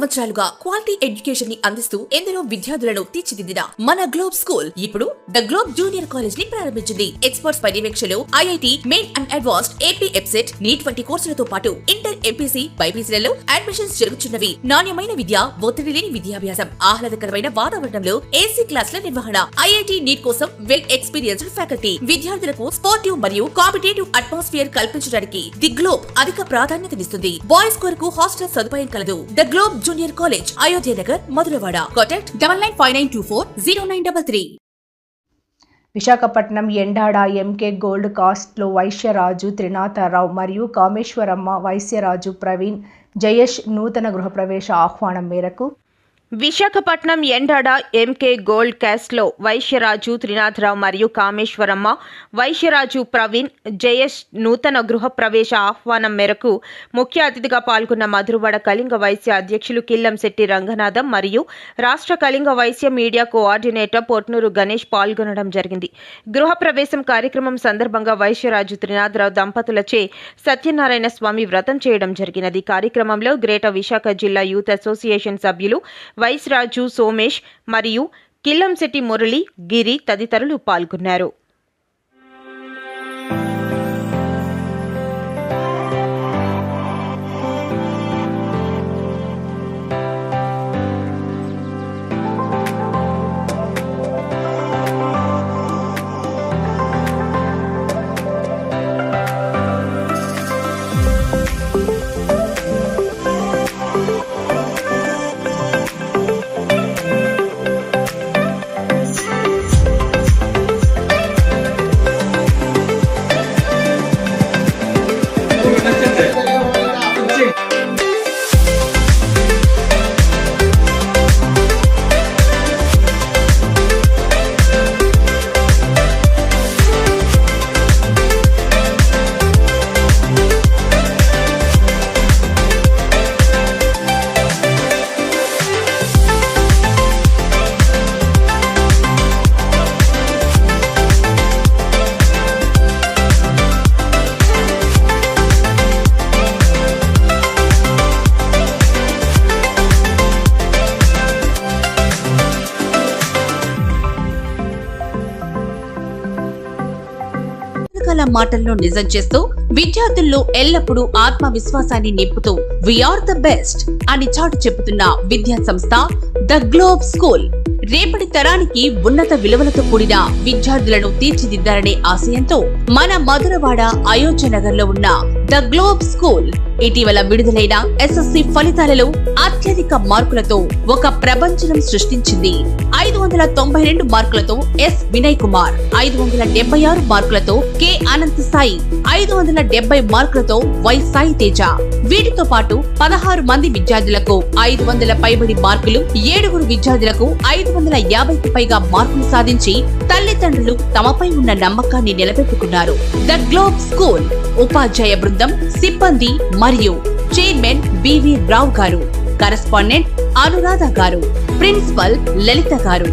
సంవత్సరాలుగా quality education ని అందిస్తూ ఎందరో విద్యార్థులను తీర్చిదిద్దిన మన గ్లోబ్ స్కూల్ ఇప్పుడు ద గ్లోబ్ జూనియర్ కాలేజ్ ని ప్రారంభించింది. ఎక్స్పర్ట్స్ పర్యవేక్షణలో IIT, main and advanced, AP EAPCET, NEET వంటి కోర్సులతో పాటు ఇంటర్, ఎంపీసీ, బైపీసీలలో అడ్మిషన్స్ జరుగుతున్నవి. నాణ్యమైన విద్య, ఒత్తిడి లేని విద్యాభ్యాసం, ఆహ్లాదకరమైన వాతావరణంలో ఏసీ క్లాసుల నిర్వహణ, ఐఐటి, నీట్ కోసం వెల్ ఎక్స్పీరియన్స్డ్ ఫ్యాకల్టీ, విద్యార్థులకు స్పోర్టివ్ మరియు కాంపిటేటివ్ అట్మాస్ఫియర్ కల్పించడానికి ది గ్లోబ్ అధిక ప్రాధాన్యతనిస్తుంది. బాయ్స్ కొరకు హాస్టల్ సదుపాయం కలదు. The globe junior college, Ayodhya Nagar, Madhurawada. Contact 9959240933. Visakhapatnam Endada MK gold కాస్ట్లో వైశ్యరాజు త్రినాథరావు మరియు కామేశ్వరమ్మ, వైశ్యరాజు ప్రవీణ్, జయేష్ నూతన గృహప్రవేశ ఆహ్వానం మేరకు విశాఖపట్నం ఎండాడ ఎంకే గోల్డ్ క్యాస్ట్లో వైశ్యరాజు త్రినాథరావు మరియు కామేశ్వరమ్మ, వైశ్యరాజు ప్రవీణ్, జయేష్ నూతన గృహప్రవేశ ఆహ్వానం మేరకు ముఖ్య అతిథిగా పాల్గొన్న మధురవాడ కళింగ వైశ్య అధ్యక్షులు కిల్లంశెట్టి రంగనాథం మరియు రాష్ట్ర కళింగ వైశ్య మీడియా కోఆర్డినేటర్ పొట్నూరు గణేష్ పాల్గొనడం జరిగింది. గృహప్రవేశం కార్యక్రమం సందర్భంగా వైశ్యరాజు త్రినాథరావు దంపతులచే సత్యనారాయణ స్వామి వ్రతం చేయడం జరిగినది. కార్యక్రమంలో గ్రేటర్ విశాఖ జిల్లా యూత్ అసోసియేషన్ సభ్యులు వైశ్యరాజు సోమేష్ మరియు కిల్లంశెట్టి మురళి, గిరి తదితరులు పాల్గొన్నారు. మాటలను నిజం చేస్తూ విద్యార్థుల్లో ఎల్లప్పుడూ ఆత్మవిశ్వాసాన్ని నింపుతూ వీఆర్ ద బెస్ట్ అని చాటు చెబుతున్న విద్యా సంస్థ ద గ్లోబ్ స్కూల్ రేపటి తరానికి ఉన్నత విలువలతో కూడిన విద్యార్థులను తీర్చిదిద్దాలనే ఆశయంతో మన మధురవాడ, అయోధ్య నగర్ లో ఉన్న ద గ్లోబ్ స్కూల్ ఇటీవల విడుదలైన ఎస్ఎస్సి ఫలితాలలో అత్యధిక మార్కులతో ఒక ప్రపంచం సృష్టించింది. 592 మార్కులతో ఎస్ వినయ్ కుమార్, 576 మార్కులతో కె అనంత్ సాయి, 570 మార్కులతో వై సాయి తేజ. వీటితో పాటు 16 మంది విద్యార్థులకు 500 పైబడి మార్కులు, 7 విద్యార్థులకు 550కి పైగా మార్కులు సాధించి తల్లిదండ్రులు తమపై ఉన్న నమ్మకాన్ని నిలబెట్టుకున్నారు. ద గ్లోబ్ స్కూల్ ఉపాధ్యాయ బృందం, సిబ్బంది మరియు చైర్మన్ బివి రావు గారు, కరెస్పాండెంట్ అనురాధ గారు, ప్రిన్సిపల్ లలిత గారు.